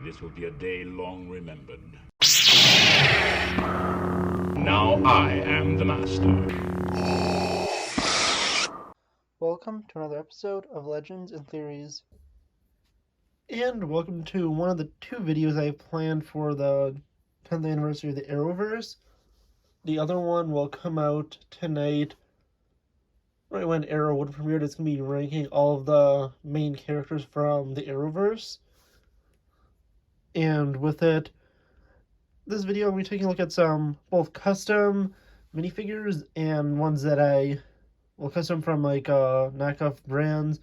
This will be a day long remembered. Now I am the master. Welcome to another episode of Legends and Theories. And welcome to one of the two videos I planned for the 10th anniversary of the Arrowverse. The other one will come out tonight, right when Arrow would premiere. It's going to be ranking all of the main characters from the Arrowverse. And with it, this video I'm going to be taking a look at some both custom minifigures and ones that I will custom from like knockoff brands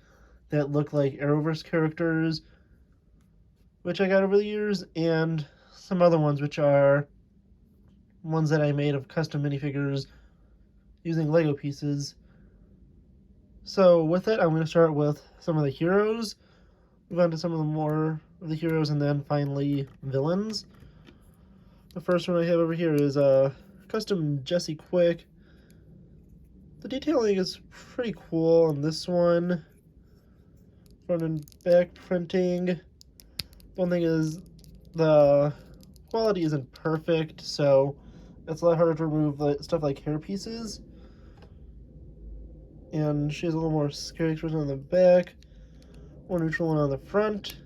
that look like Arrowverse characters, which I got over the years, and some other ones which are ones that I made of custom minifigures using Lego pieces. So with it, I'm going to start with some of the heroes, move on to some of the more of the heroes, and then finally villains. The first one I have over here is a custom Jesse Quick. The detailing is pretty cool on this one. Front and back printing. One thing is the quality isn't perfect, so it's a lot harder to remove stuff like hair pieces. And she has a little more scary expression on the back, more neutral one on the front.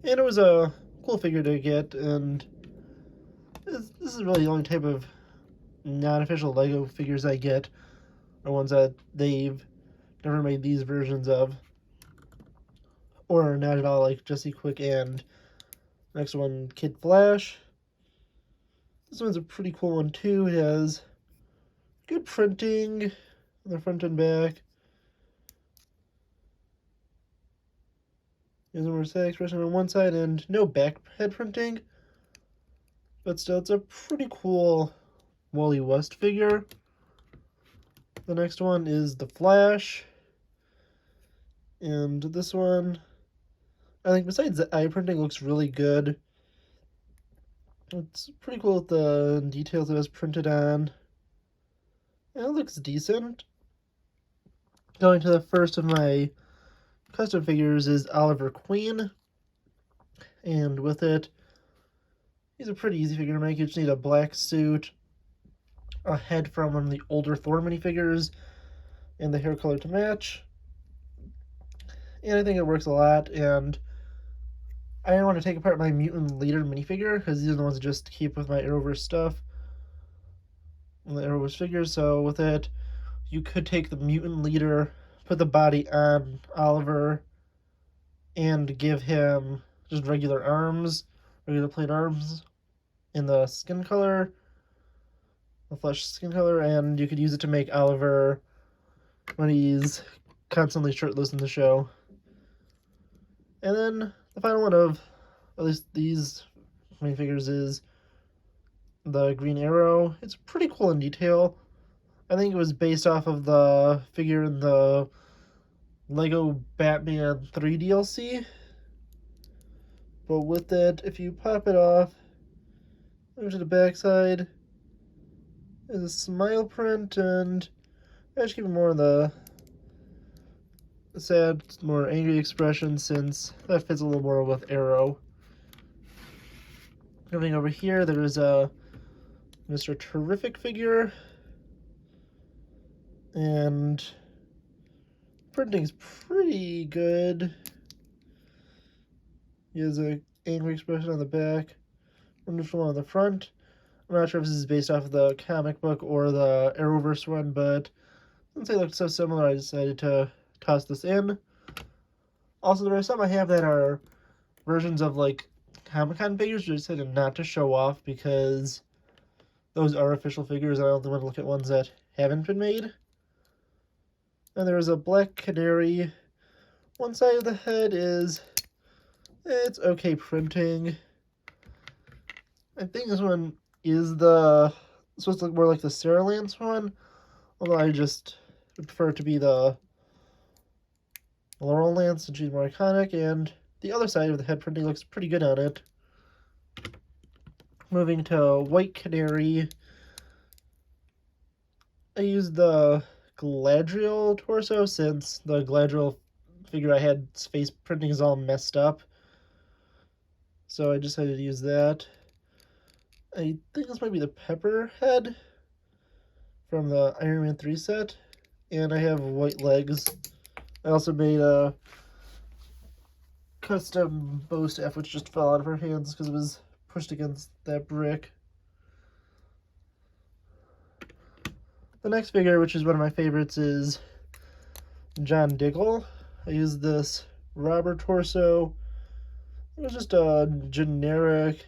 And it was a cool figure to get, and this is really the only type of non-official Lego figures I get, are ones that they've never made these versions of, or not at all, like Jesse Quick and next one, Kid Flash. This one's a pretty cool one too. It has good printing on the front and back. There's a more sad expression on one side and no back head printing. But still, it's a pretty cool Wally West figure. The next one is the Flash. And this one, I think besides the eye printing, looks really good. It's pretty cool with the details it was printed on. And it looks decent. Going to the first of my custom figures is Oliver Queen. And with it, he's a pretty easy figure to make. You just need a black suit, a head from one of the older Thor minifigures, and the hair color to match. And I think it works a lot, and I didn't want to take apart my Mutant Leader minifigure, because these are the ones I just keep with my Arrowverse stuff, and the Arrowverse figures. So with it, you could take the Mutant Leader, put the body on Oliver, and give him just regular arms, regular plain arms, in the skin color, the flesh skin color, and you could use it to make Oliver when he's constantly shirtless in the show. And then the final one of at least these minifigures is the Green Arrow. It's pretty cool in detail. I think it was based off of the figure in the Lego Batman 3 DLC. But with it, if you pop it off, over to the backside, there's a smile print, and I just keep it more in the sad, more angry expression, since that fits a little more with Arrow. Moving over here, there is a Mr. Terrific figure, and printing's pretty good. He has an angry expression on the back, neutral on the front. I'm not sure if this is based off of the comic book or the Arrowverse one, but since they look so similar, I decided to toss this in. Also, there are some I have that are versions of like Comic-Con figures, which I decided not to show off because those are official figures, and I only want to look at ones that haven't been made. And there's a Black Canary. One side of the head is, it's okay printing. I think this one is supposed to look more like the Sarah Lance one, although I just prefer it to be the Laurel Lance, and she's more iconic, and the other side of the head printing looks pretty good on it. Moving to White Canary, I used the Galadriel torso, since the Galadriel figure I had's face printing is all messed up. so I decided to use that. I think this might be the Pepper head from the Iron Man 3 set, and I have white legs. I also made a custom bow staff which just fell out of her hands because it was pushed against that brick. The next figure, which is one of my favorites, is John Diggle. I used this robber torso. It was just a generic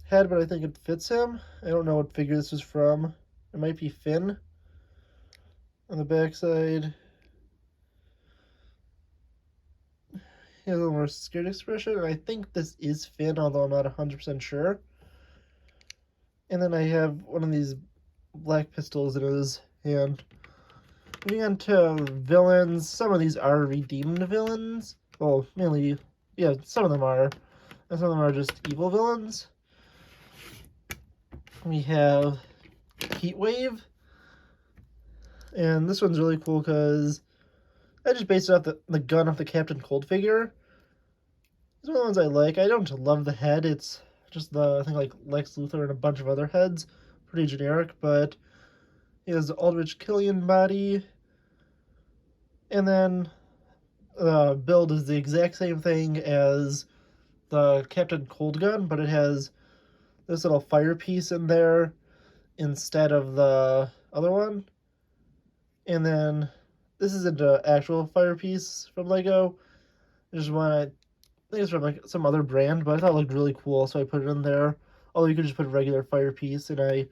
head, but I think it fits him. I don't know what figure this is from. It might be Finn. On the backside, he has a little more scared expression, and I think this is Finn, although I'm not 100% sure. And then I have one of these black pistols in his hand. Moving on to villains, some of these are redeemed villains. Well, mainly, yeah, some of them are. And some of them are just evil villains. We have Heatwave. And this one's really cool because I just based it off the gun off the Captain Cold figure. It's one of the ones I like. I don't love the head. It's just I think like Lex Luthor and a bunch of other heads. Pretty generic, but he has the Aldrich Killian body. And then the build is the exact same thing as the Captain Cold gun, but it has this little fire piece in there instead of the other one. And then this isn't an actual fire piece from Lego. There's one, I think it's from like some other brand, but I thought it looked really cool, so I put it in there. Although you could just put a regular fire piece, and I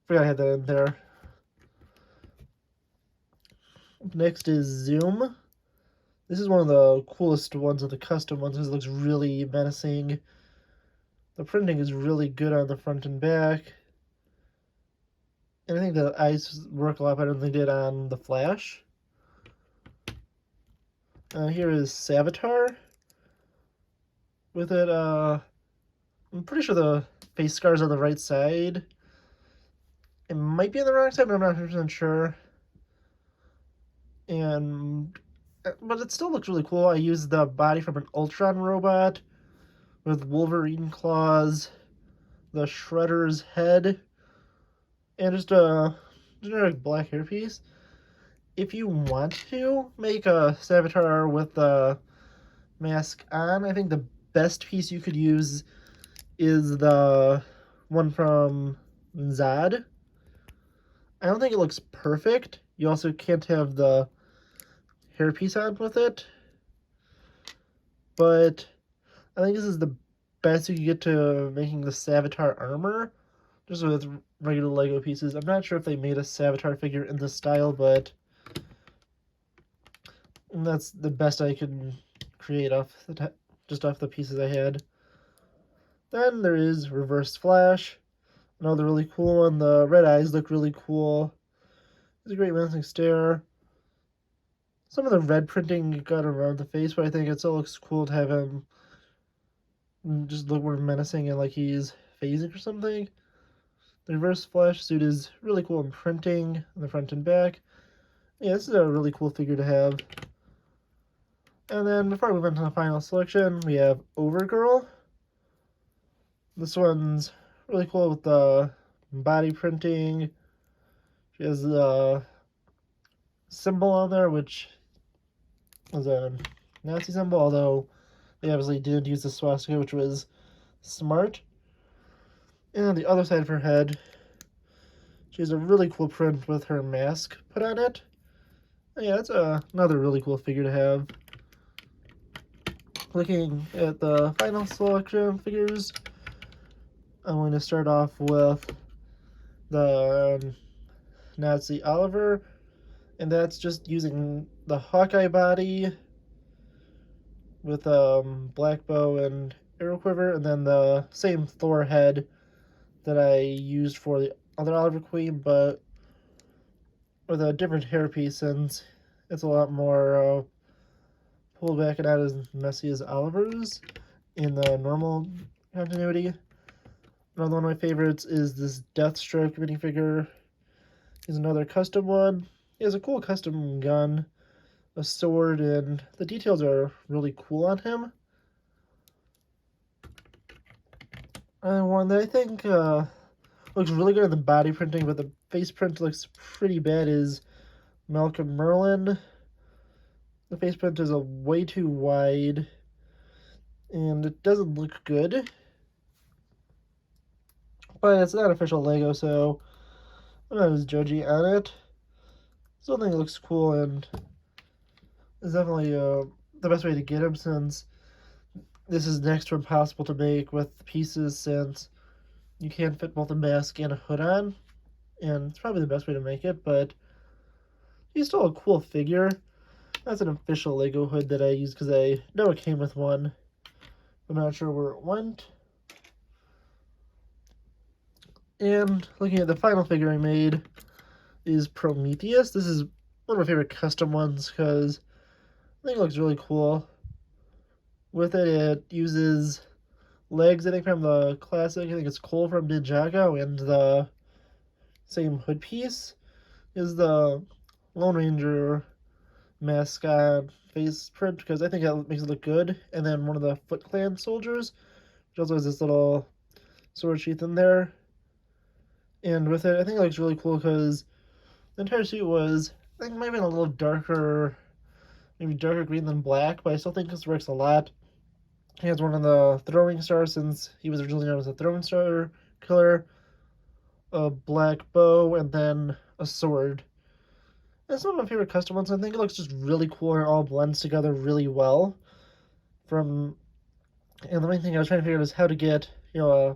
forgot I had that in there. Next is Zoom. This is one of the coolest ones of the custom ones. This looks really menacing. The printing is really good on the front and back. And I think the eyes work a lot better than they did on the Flash. Here is Savitar. With it, I'm pretty sure the face scars on the right side. It might be on the wrong side, but I'm not 100% sure. But it still looks really cool. I used the body from an Ultron robot with Wolverine claws, the Shredder's head, and just a generic black hairpiece. If you want to make a Savitar with the mask on, I think the best piece you could use is the one from Zod. I don't think it looks perfect. You also can't have the hairpiece on with it, but I think this is the best you can get to making the Savitar armor, just with regular Lego pieces. I'm not sure if they made a Savitar figure in this style, but that's the best I could create just off the pieces I had. Then there is Reverse Flash, another really cool one. The red eyes look really cool. It's a great menacing stare. Some of the red printing got around the face, but I think it still looks cool to have him just look more menacing and like he's phasing or something. The Reverse Flash suit is really cool in printing in the front and back. Yeah, this is a really cool figure to have. And then before I move on to the final selection, we have Overgirl. This one's really cool with the body printing. She has the symbol on there, which is a Nazi symbol, although they obviously didn't use the swastika, which was smart. And on the other side of her head, she has a really cool print with her mask put on it. And yeah, that's another really cool figure to have. Looking at the final selection figures, I'm going to start off with the Nazi Oliver, and that's just using the Hawkeye body with black bow and arrow quiver, and then the same Thor head that I used for the other Oliver Queen, but with a different hairpiece, since it's a lot more pulled back and not as messy as Oliver's in the normal continuity. Another one of my favorites is this Deathstroke minifigure. He's another custom one. He has a cool custom gun, a sword, and the details are really cool on him. And one that I think looks really good in the body printing, but the face print looks pretty bad is Malcolm Merlin. The face print is way too wide, and it doesn't look good. But it's not official Lego, so I'm not as judgy on it. Still think it looks cool, and it's definitely the best way to get him, since this is next to impossible to make with pieces, since you can't fit both a mask and a hood on. And it's probably the best way to make it, but he's still a cool figure. That's an official Lego hood that I use because I know it came with one. I'm not sure where it went. And looking at the final figure I made is Prometheus. This is one of my favorite custom ones because I think it looks really cool. With it, it uses legs, I think, from the classic. I think it's Cole from Ninjago, and the same hood piece is the Lone Ranger mascot face print, because I think that makes it look good. And then one of the Foot Clan soldiers, which also has this little sword sheath in there. And with it, I think it looks really cool because the entire suit was, I think, maybe a little darker, maybe darker green than black, but I still think this works a lot. He has one of the throwing stars, since he was originally known as a throwing star killer, a black bow, and then a sword. It's one of my favorite custom ones. I think it looks just really cool and it all blends together really well. And the main thing I was trying to figure out is how to get, a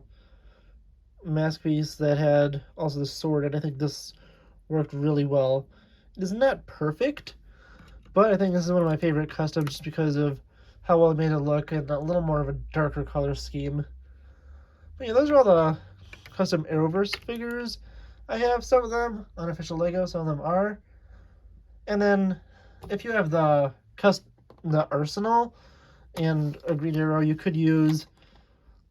mask piece that had also the sword, and I think this worked really well. It is not perfect, but I think this is one of my favorite customs just because of how well it made it look and a little more of a darker color scheme. But yeah, those are all the custom Arrowverse figures I have. Some of them unofficial Lego, some of them are. And then if you have the Arsenal and a Green Arrow, you could use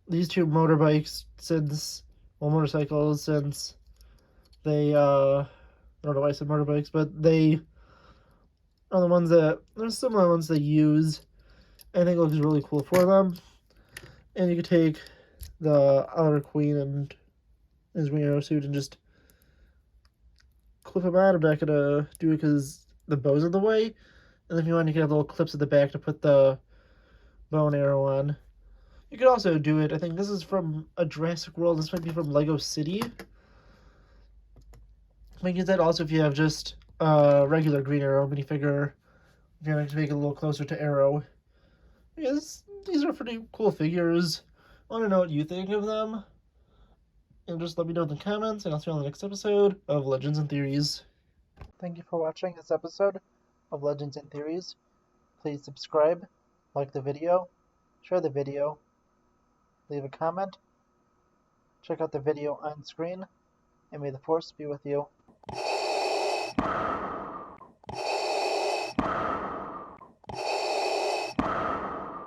these two motorbikes, motorcycles, since they I don't know why I said motorbikes, but they are the ones that, there's similar ones they use. I think it looks really cool for them. And you could take the Oliver Queen and his Green Arrow suit and just clip him out. I'm not gonna do it because the bow's in the way. And if you want, you can have little clips at the back to put the bow and arrow on. You could also do it, I think this is from a Jurassic World, this might be from Lego City. You can use that also if you have just a regular Green Arrow minifigure, if you want to make it a little closer to Arrow. Yes, these are pretty cool figures. I want to know what you think of them. And just let me know in the comments, and I'll see you on the next episode of Legends and Theories. Thank you for watching this episode of Legends and Theories. Please subscribe, like the video, share the video, leave a comment, check out the video on screen, and may the Force be with you.